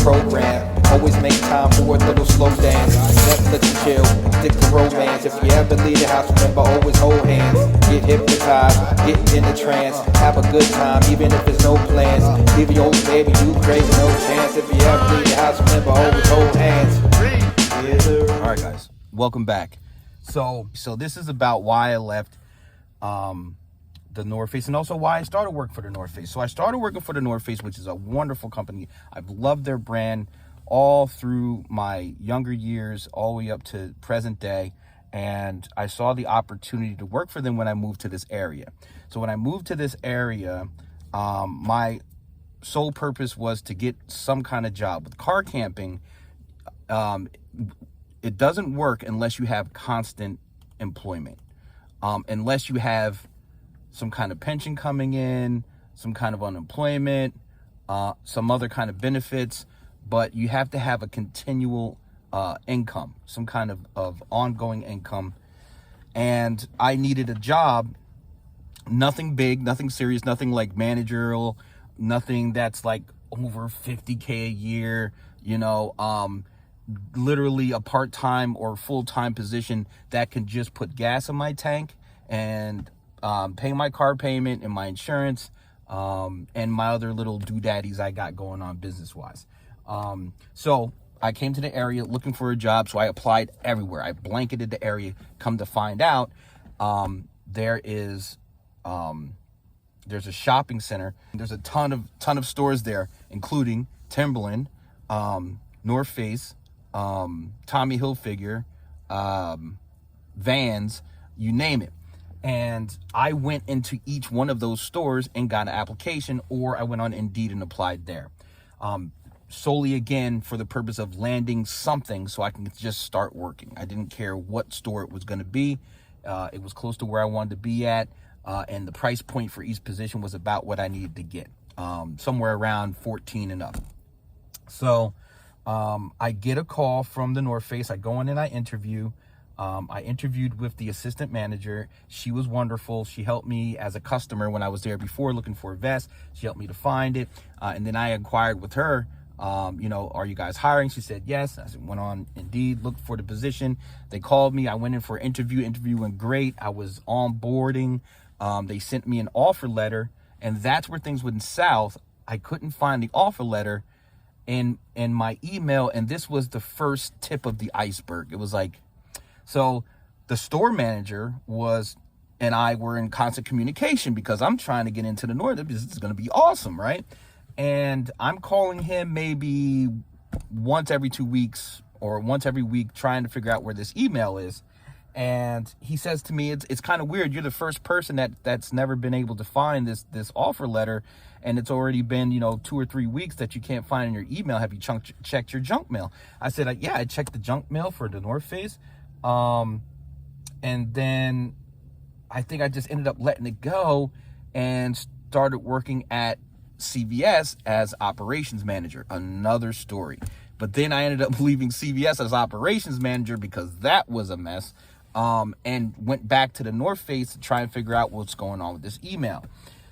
program. Always make time for a little slow dance. Netflix and chill, stick to romance. If you ever leave the house, remember always hold hands. Get hypnotized, get in a trance. Have a good time, even if there's no plans. Leave your old baby, you crazy, no chance. If you ever leave the house, remember always hold hands. All right, guys, welcome back. So this is about why I left the North Face, and also why I started working for the North Face. So I started working for the North Face, which is a wonderful company. I've loved their brand all through my younger years, all the way up to present day. And I saw the opportunity to work for them when I moved to this area. So when I moved to this area, my sole purpose was to get some kind of job. With car camping, it doesn't work unless you have constant employment, unless you have some kind of pension coming in, some kind of unemployment, some other kind of benefits, but you have to have a continual income, some kind of ongoing income. And I needed a job, nothing big, nothing serious, nothing like managerial, nothing that's like over 50K a year, literally a part-time or full-time position that can just put gas in my tank and pay my car payment and my insurance, and my other little doodaddies I got going on business-wise. So I came to the area looking for a job, so I applied everywhere. I blanketed the area. Come to find out, there's a shopping center. There's a ton of stores there, including Timberland, North Face, Tommy Hilfiger, Vans, you name it. And I went into each one of those stores and got an application, or I went on Indeed and applied there. Solely, again, for the purpose of landing something so I can just start working. I didn't care what store it was going to be. It was close to where I wanted to be at. And the price point for each position was about what I needed to get, somewhere around 14 and up. So I get a call from the North Face. I go in and I interview. I interviewed with the assistant manager. She was wonderful. She helped me as a customer when I was there before looking for a vest. She helped me to find it. And then I inquired with her, are you guys hiring? She said yes. I went on Indeed, looked for the position. They called me. I went in for an interview. Interview went great. I was onboarding. They sent me an offer letter, and that's where things went south. I couldn't find the offer letter in my email, and this was the first tip of the iceberg. It was like, so the store manager and I were in constant communication because I'm trying to get into the North. This is going to be awesome, right? And I'm calling him maybe once every 2 weeks or once every week trying to figure out where this email is. And he says to me, it's kind of weird. You're the first person that's never been able to find this offer letter. And it's already been, 2 or 3 weeks that you can't find in your email. Have you checked your junk mail? I said, yeah, I checked the junk mail for the North Face. And then I think I just ended up letting it go and started working at CVS as operations manager. Another story. But then I ended up leaving CVS as operations manager because that was a mess. And went back to the North Face to try and figure out what's going on with this email.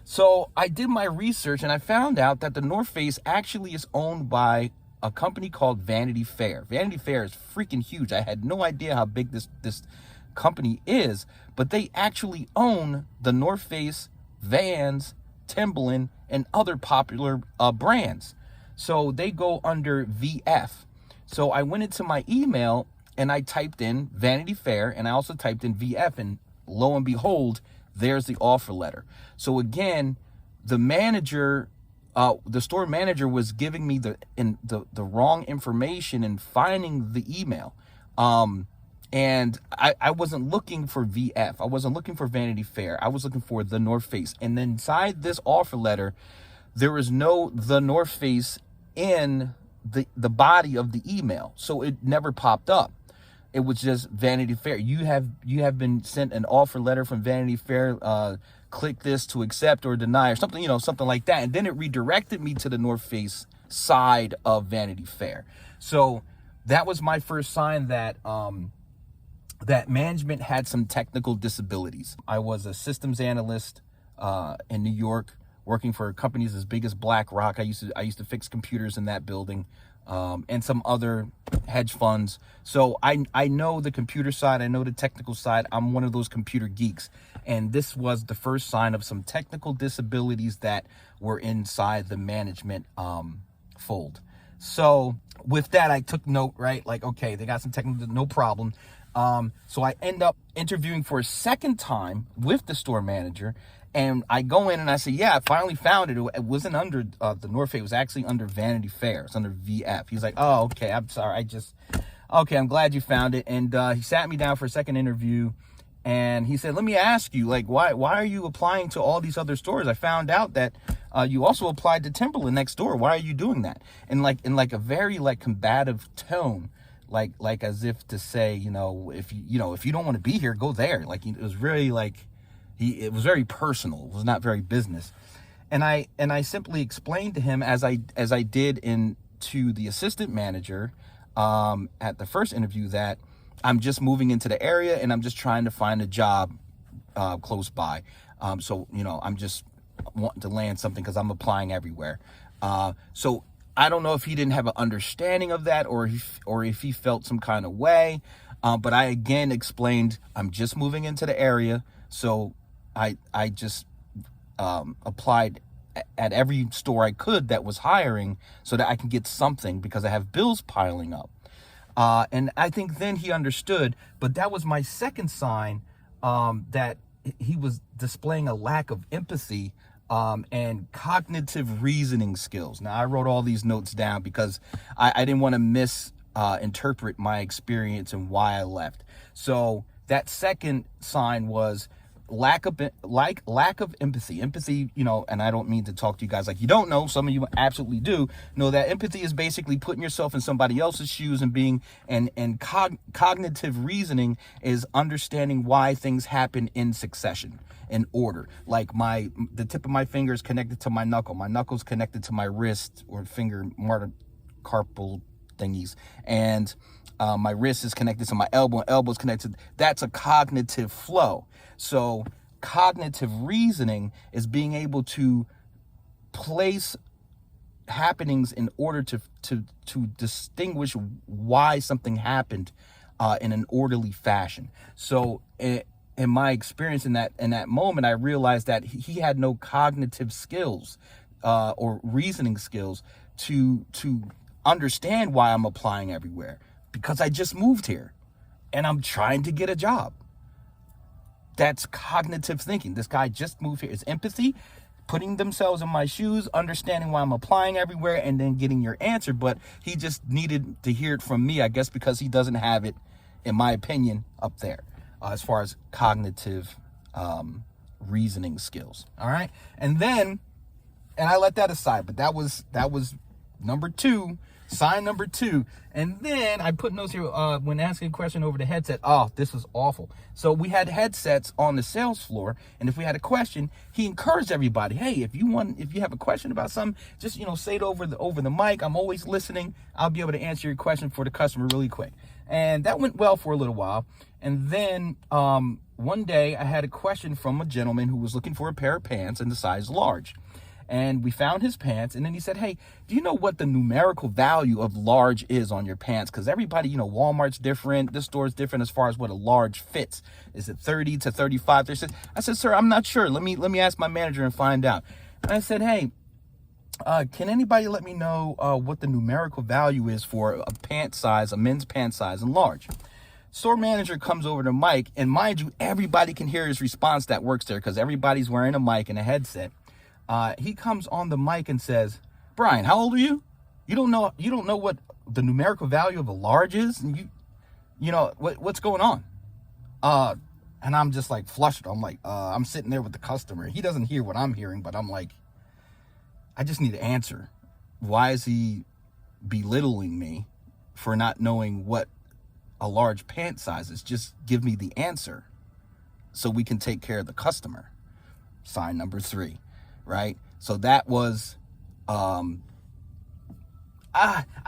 So I did my research and I found out that the North Face actually is owned by a company called Vanity Fair. Vanity Fair is freaking huge. I had no idea how big this company is, but they actually own the North Face, Vans, Timberland, and other popular brands. So they go under VF. So I went into my email and I typed in Vanity Fair and I also typed in VF, and lo and behold, there's the offer letter. So again, the store manager was giving me the wrong information and finding the email. And I wasn't looking for VF. I wasn't looking for Vanity Fair. I was looking for the North Face. And then inside this offer letter, there was no the North Face in the body of the email. So it never popped up. It was just Vanity Fair. You have been sent an offer letter from Vanity Fair. Click this to accept or deny or something, something like that. And then it redirected me to the North Face side of Vanity Fair. So that was my first sign that that management had some technical disabilities. I was a systems analyst in New York, working for companies as big as BlackRock. I used to fix computers in that building, and some other hedge funds. So I know the computer side. I know the technical side. I'm one of those computer geeks. And this was the first sign of some technical disabilities that were inside the management fold. So with that, I took note, right? Like, okay, they got some technical, no problem. So I end up interviewing for a second time with the store manager, and I go in and I say, yeah, I finally found it. It wasn't under the North Face. It was actually under Vanity Fair. It's under VF. He's like, oh, okay, I'm sorry. Okay, I'm glad you found it. And he sat me down for a second interview, and he said, let me ask you, like, why are you applying to all these other stores? I found out that you also applied to Timberland next door. Why are you doing that? And in a very combative tone, like as if to say, if you don't want to be here, go there. Like, it was really it was very personal. It was not very business. And I simply explained to him, as I did to the assistant manager at the first interview, that I'm just moving into the area and I'm just trying to find a job close by. So I'm just wanting to land something because I'm applying everywhere. So I don't know if he didn't have an understanding of that, or if he felt some kind of way. But I again explained, I'm just moving into the area, so I just applied at every store I could that was hiring so that I can get something, because I have bills piling up. And I think then he understood, but that was my second sign that he was displaying a lack of empathy and cognitive reasoning skills. Now, I wrote all these notes down because I didn't want to misinterpret my experience and why I left. So that second sign was lack of empathy. Empathy, and I don't mean to talk to you guys like you don't know. Some of you absolutely do know that empathy is basically putting yourself in somebody else's shoes and being, and cognitive reasoning is understanding why things happen in succession, in order. Like the tip of my finger is connected to my knuckle. My knuckle's connected to my wrist or finger metacarpal thingies, and my wrist is connected to my elbow, and elbow is connected. That's a cognitive flow. So cognitive reasoning is being able to place happenings in order to distinguish why something happened in an orderly fashion. So in my experience in that moment, I realized that he had no cognitive skills or reasoning skills to understand why I'm applying everywhere, because I just moved here and I'm trying to get a job. That's cognitive thinking. This guy just moved here. It's empathy, putting themselves in my shoes, understanding why I'm applying everywhere, and then getting your answer. But he just needed to hear it from me, I guess, because he doesn't have it, in my opinion, up there as far as cognitive reasoning skills. All right. And I let that aside, but that was number two. Sign number two. And then I put notes here when asking a question over the headset. Oh, this was awful. So we had headsets on the sales floor, and if we had a question, he encouraged everybody, hey, if you have a question about something, just say it over the mic. I'm always listening. I'll be able to answer your question for the customer really quick. And that went well for a little while. And then one day I had a question from a gentleman who was looking for a pair of pants in the size large. And we found his pants, and then he said, hey, do you know what the numerical value of large is on your pants? Because everybody, Walmart's different, this store's different as far as what a large fits. Is it 30 to 35? I said, sir, I'm not sure. Let me ask my manager and find out. And I said, hey, can anybody let me know what the numerical value is for a pant size, a men's pant size and large? Store manager comes over to Mike, and mind you, everybody can hear his response that works there because everybody's wearing a mic and a headset. He comes on the mic and says, Brian, how old are you? You don't know what the numerical value of a large is? And what's going on? And I'm just like flushed. I'm like, I'm sitting there with the customer. He doesn't hear what I'm hearing, but I'm like, I just need to answer. Why is he belittling me for not knowing what a large pant size is? Just give me the answer so we can take care of the customer. Sign number 3. Right? So that was, I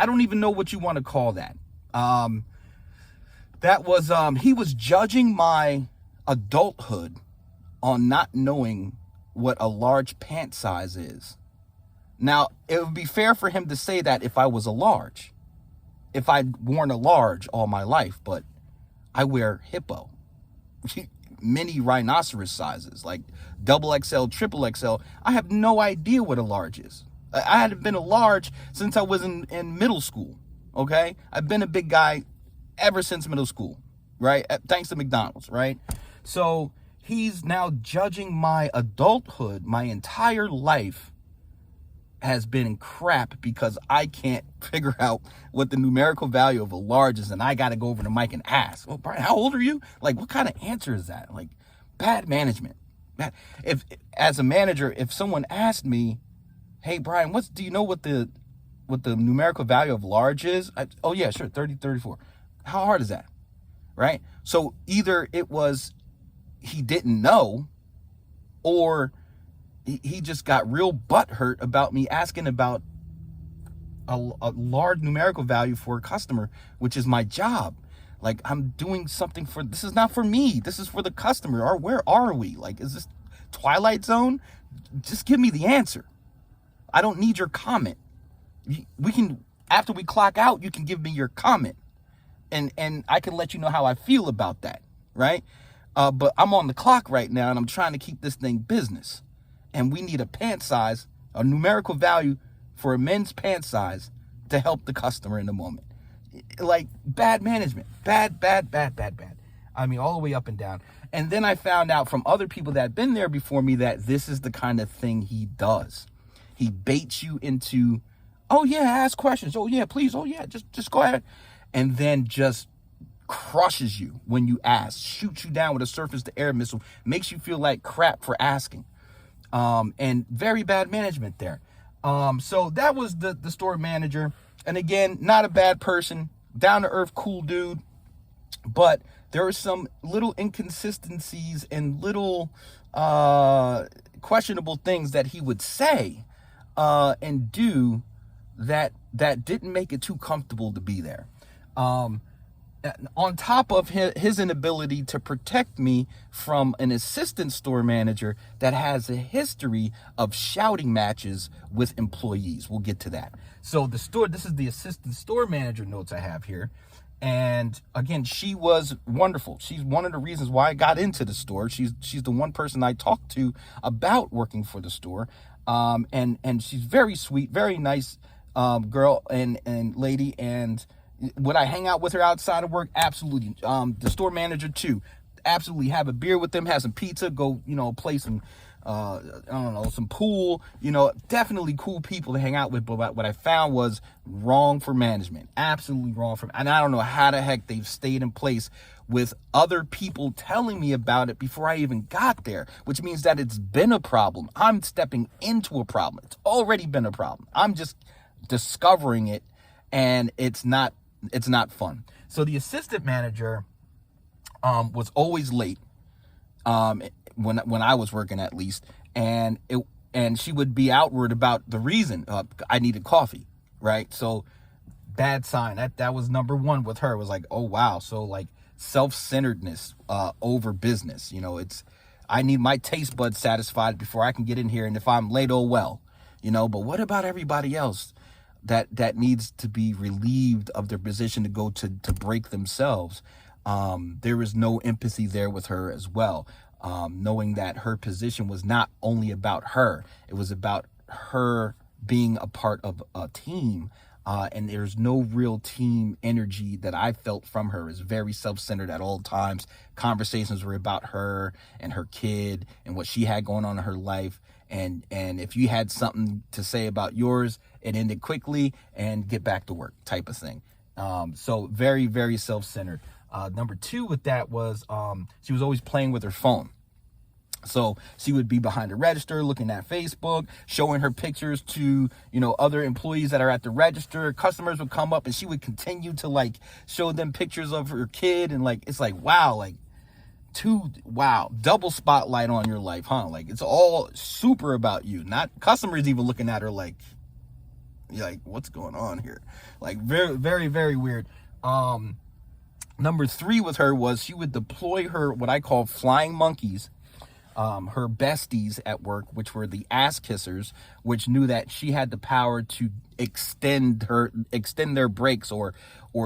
don't even know what you want to call that. That was, he was judging my adulthood on not knowing what a large pant size is. Now, it would be fair for him to say that if I was a large, if I'd worn a large all my life, but I wear hippo, mini rhinoceros sizes, like double XL, triple XL. I have no idea what a large is. I hadn't been a large since I was in middle school, okay? I've been a big guy ever since middle school, right? Thanks to McDonald's, right? So he's now judging my adulthood. My entire life has been crap because I can't figure out what the numerical value of a large is, and I got to go over to Mike and ask, well, Brian, how old are you? Like, what kind of answer is that? Like, bad management. If as a manager, if someone asked me, hey, Brian, do you know what the numerical value of large is? Oh yeah, sure, 30, 34. How hard is that? Right? So either it was he didn't know, or he just got real butthurt about me asking about a large numerical value for a customer, which is my job. Like, I'm doing something this is not for me. This is for the customer. Or where are we? Like, is this Twilight Zone? Just give me the answer. I don't need your comment. We can, after we clock out, you can give me your comment. And I can let you know how I feel about that, right? But I'm on the clock right now, and I'm trying to keep this thing business. And we need a pant size, a numerical value for a men's pant size to help the customer in the moment. Like, bad management. Bad. I mean, all the way up and down. And then I found out from other people that had been there before me that this is the kind of thing he does. He baits you into, oh yeah, ask questions. Oh yeah, please. Oh yeah, just go ahead. And then just crushes you when you ask, shoots you down with a surface-to-air missile, makes you feel like crap for asking. And very bad management there. So that was the store manager. And again, not a bad person, down-to-earth, cool dude. But there are some little inconsistencies and little questionable things that he would say and do that didn't make it too comfortable to be there. On top of his inability to protect me from an assistant store manager that has a history of shouting matches with employees. We'll get to that. So this is the assistant store manager notes I have here. And again, she was wonderful. She's one of the reasons why I got into the store. She's the one person I talked to about working for the store. And she's very sweet, very nice girl and lady. And would I hang out with her outside of work? Absolutely. The store manager too. Absolutely. Have a beer with them, have some pizza, go, play some, some pool, definitely cool people to hang out with. But what I found was wrong for management. Absolutely wrong and I don't know how the heck they've stayed in place with other people telling me about it before I even got there, which means that it's been a problem. I'm stepping into a problem. It's already been a problem. I'm just discovering it, and it's not fun. So the assistant manager was always late when I was working, at least, and she would be outward about the reason. I needed coffee, right? So bad sign. That was number one with her. It was like, oh wow. So like self-centeredness over business. I need my taste buds satisfied before I can get in here, and if I'm late, oh well. But what about everybody else that needs to be relieved of their position to go to break themselves? There was no empathy there with her as well, knowing that her position was not only about her, it was about her being a part of a team, and there's no real team energy that I felt from her. Is very self-centered at all times. Conversations were about her and her kid and what she had going on in her life. And if you had something to say about yours, it ended quickly and get back to work type of thing. So very, very self-centered. Number two with that was she was always playing with her phone. So she would be behind the register looking at Facebook, showing her pictures to, other employees that are at the register. Customers would come up and she would continue to show them pictures of her kid. And it's like, wow, double spotlight on your life, huh? It's all super about you, not customers even looking at her like what's going on here? Very, very, very weird. Number three with her was she would deploy her, what I call flying monkeys, her besties at work, which were the ass kissers, which knew that she had the power to extend their breaks, or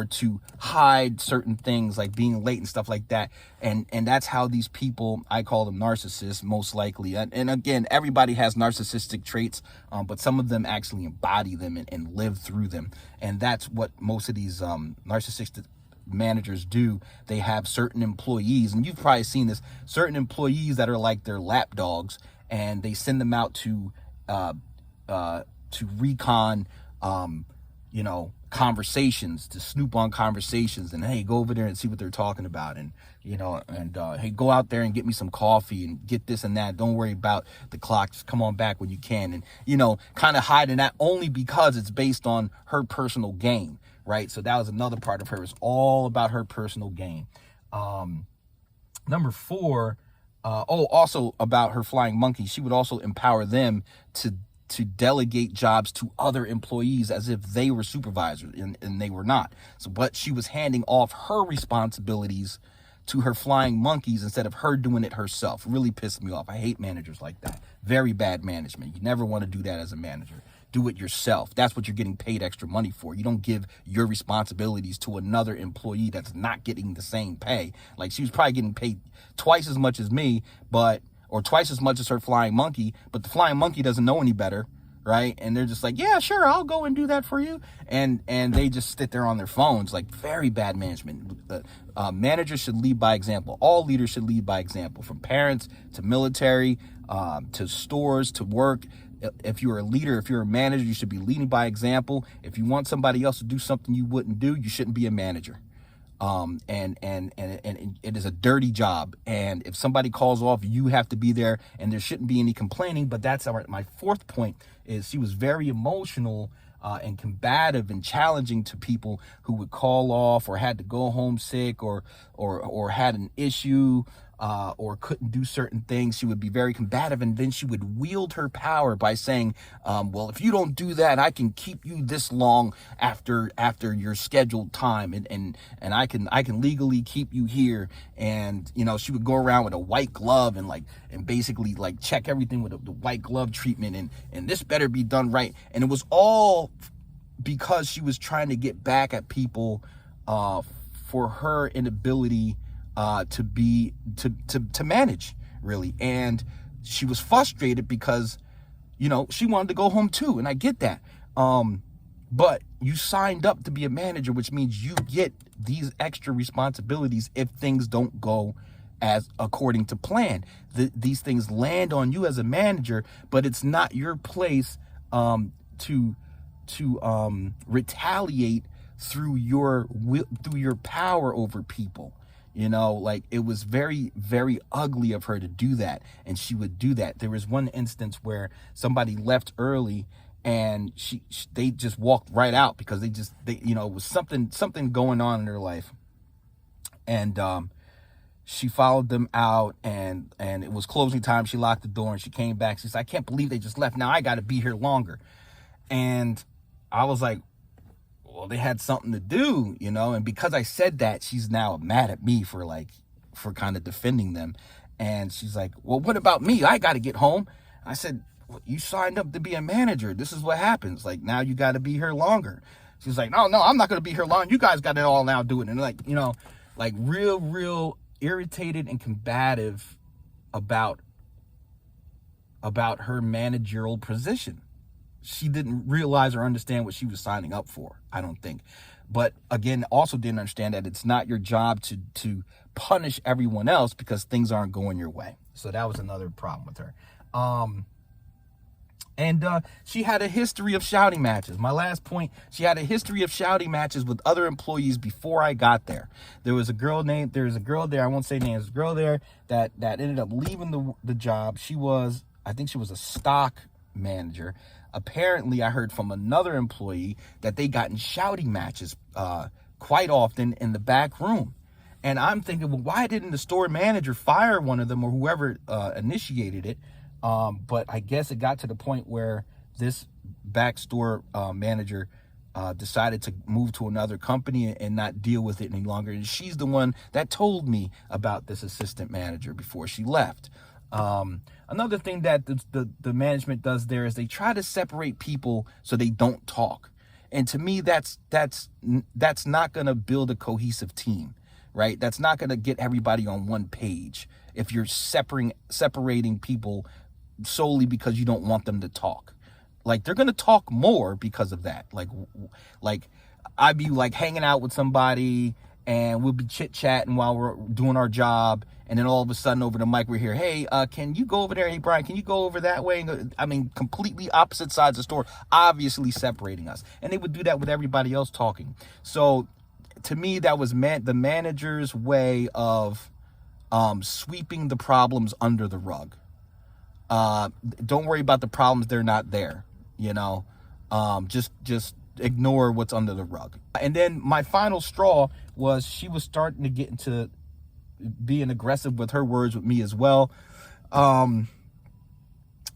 to hide certain things like being late and stuff like that. And that's how these people, I call them narcissists, most likely. And again, everybody has narcissistic traits, but some of them actually embody them and live through them. And that's what most of these narcissistic managers do. They have certain employees, and you've probably seen this, certain employees that are like their lap dogs, and they send them out to recon conversations, to snoop on conversations, and hey, go over there and see what they're talking about, and hey, go out there and get me some coffee and get this and that, don't worry about the clock, just come on back when you can, and kind of hiding that only because it's based on her personal gain, right? So that was another part of her. It's all about her personal gain. Number 4, also about her flying monkey, she would also empower them to delegate jobs to other employees as if they were supervisors, and they were not. So, but she was handing off her responsibilities to her flying monkeys instead of her doing it herself. Really pissed me off. I hate managers like that. Very bad management. You never want to do that as a manager. Do it yourself. That's what you're getting paid extra money for. You don't give your responsibilities to another employee that's not getting the same pay. Like, she was probably getting paid twice as much as me, or twice as much as her flying monkey, but the flying monkey doesn't know any better, right? And they're just like, yeah, sure, I'll go and do that for you. And they just sit there on their phones. Like, very bad management. Managers should lead by example. All leaders should lead by example, from parents to military, to stores, to work. If you're a leader, if you're a manager, you should be leading by example. If you want somebody else to do something you wouldn't do, you shouldn't be a manager. And it is a dirty job. And if somebody calls off, you have to be there, and there shouldn't be any complaining. But that's my 4th point, is she was very emotional and combative and challenging to people who would call off, or had to go home sick, or had an issue, or couldn't do certain things. She would be very combative, and then she would wield her power by saying, well, if you don't do that, I can keep you this long after your scheduled time, and I can legally keep you here. And she would go around with a white glove and basically check everything with the white glove treatment, and this better be done right. And it was all because she was trying to get back at people for her inability to manage, really. And she was frustrated because she wanted to go home too, and I get that. But you signed up to be a manager, which means you get these extra responsibilities if things don't go as according to plan. These things land on you as a manager, but it's not your place to retaliate through your power over people. It was very, very ugly of her to do that. And she would do that. There was one instance where somebody left early, and they just walked right out because it was something going on in their life. And she followed them out, and it was closing time. She locked the door, and she came back. She said, I can't believe they just left. Now I got to be here longer. And I was like, well, they had something to do, and because I said that, she's now mad at me for kind of defending them. And she's like, well, what about me? I got to get home. I said, well, you signed up to be a manager. This is what happens. Now you got to be here longer. She's like, no, I'm not going to be here long. You guys got it all now, do it. And real irritated and combative about her managerial position. She didn't realize or understand what she was signing up for, I don't think. But again, also didn't understand that it's not your job to punish everyone else because things aren't going your way. So that was another problem with her. And she had a history of shouting matches. My last point, she had a history of shouting matches with other employees before I got there. There's a girl there, I won't say names, there's a girl there that ended up leaving the job. I think she was a stock manager. Apparently, I heard from another employee that they got in shouting matches quite often in the back room. And I'm thinking, well, why didn't the store manager fire one of them or whoever initiated it? But I guess it got to the point where this back store manager decided to move to another company and not deal with it any longer. And she's the one that told me about this assistant manager before she left. Another thing that the management does there is they try to separate people so they don't talk. And to me, that's not going to build a cohesive team, right? That's not going to get everybody on one page if you're separating people solely because you don't want them to talk. Like, they're going to talk more because of that. Like I'd be like hanging out with somebody and we'll be chit-chatting while we're doing our job. And then all of a sudden over the mic, we're here. Hey, can you go over there? Hey, Brian, can you go over that way? I mean, completely opposite sides of the store, obviously separating us. And they would do that with everybody else talking. So to me, that was the manager's way of sweeping the problems under the rug. Don't worry about the problems. They're not there. Just ignore what's under the rug. And then my final straw was she was starting to get into being aggressive with her words with me as well.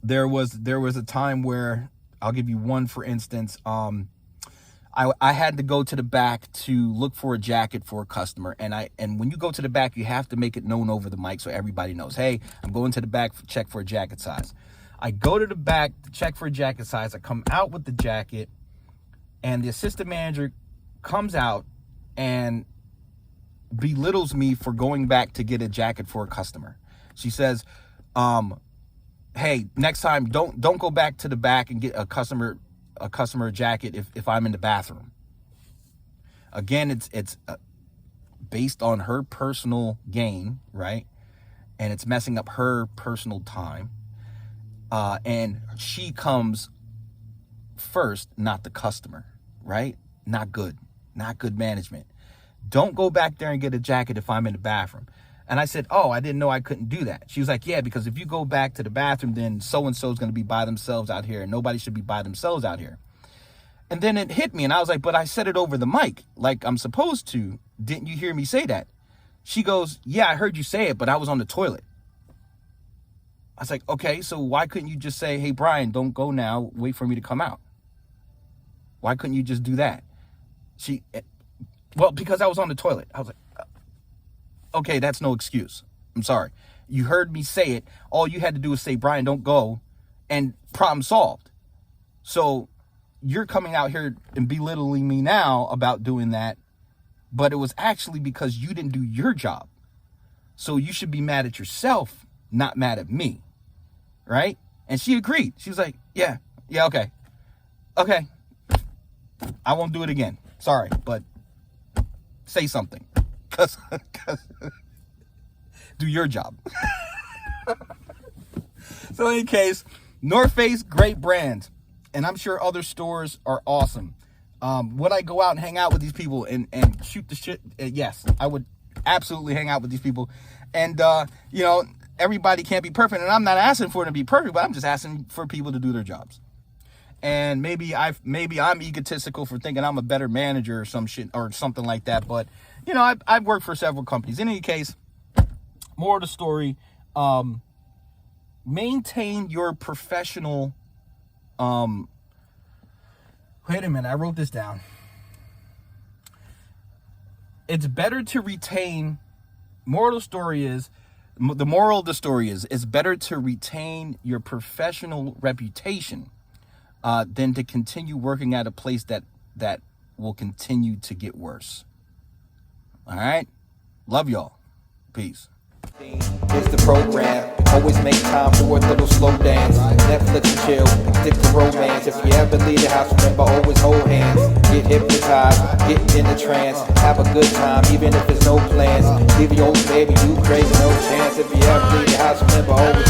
There was a time where, I'll give you one for instance. I had to go to the back to look for a jacket for a customer, and when you go to the back, you have to make it known over the mic so everybody knows, hey, I'm going to the back to check for a jacket size. I go to the back to check for a jacket size. I come out with the jacket, and the assistant manager comes out and belittles me for going back to get a jacket for a customer. She says, hey, next time don't go back to the back and get a customer jacket if I'm in the bathroom. Again, it's based on her personal gain, right? And it's messing up her personal time. And she comes first, not the customer, right? Not good management. Don't go back there and get a jacket if I'm in the bathroom. And I said, oh, I didn't know I couldn't do that. She was like, yeah, because if you go back to the bathroom, then so-and-so is going to be by themselves out here, and nobody should be by themselves out here. And then it hit me, and I was like, but I said it over the mic like I'm supposed to. Didn't you hear me say that? She goes, yeah, I heard you say it, but I was on the toilet. I was like, okay, so why couldn't you just say, hey, Brian, don't go now. Wait for me to come out. Why couldn't you just do that? Well, because I was on the toilet. I was like, okay, that's no excuse. I'm sorry. You heard me say it. All you had to do was say, Brian, don't go, and problem solved. So you're coming out here and belittling me now about doing that, but it was actually because you didn't do your job. So you should be mad at yourself, not mad at me, right? And she agreed. She was like, yeah, okay. I won't do it again. Sorry, but say something. Cause do your job. So in any case, North Face, great brand. And I'm sure other stores are awesome. Would I go out and hang out with these people and shoot the shit? Yes, I would absolutely hang out with these people. And, everybody can't be perfect. And I'm not asking for it to be perfect, but I'm just asking for people to do their jobs. And maybe I'm egotistical for thinking I'm a better manager or some shit or something like that. But, I've worked for several companies. In any case, more of the story, maintain your professional, wait a minute, I wrote this down. It's better to retain, the moral of the story is, it's better to retain your professional reputation than to continue working at a place that will continue to get worse. All right? Love y'all. Peace. Here's the program. Always make time for a little slow dance. Netflix and chill, stick to romance. If you ever leave the house, remember always hold hands. Get hypnotized, get in a trance. Have a good time, even if there's no plans. Leave your old baby, you crazy, no chance. If you ever leave the house, remember always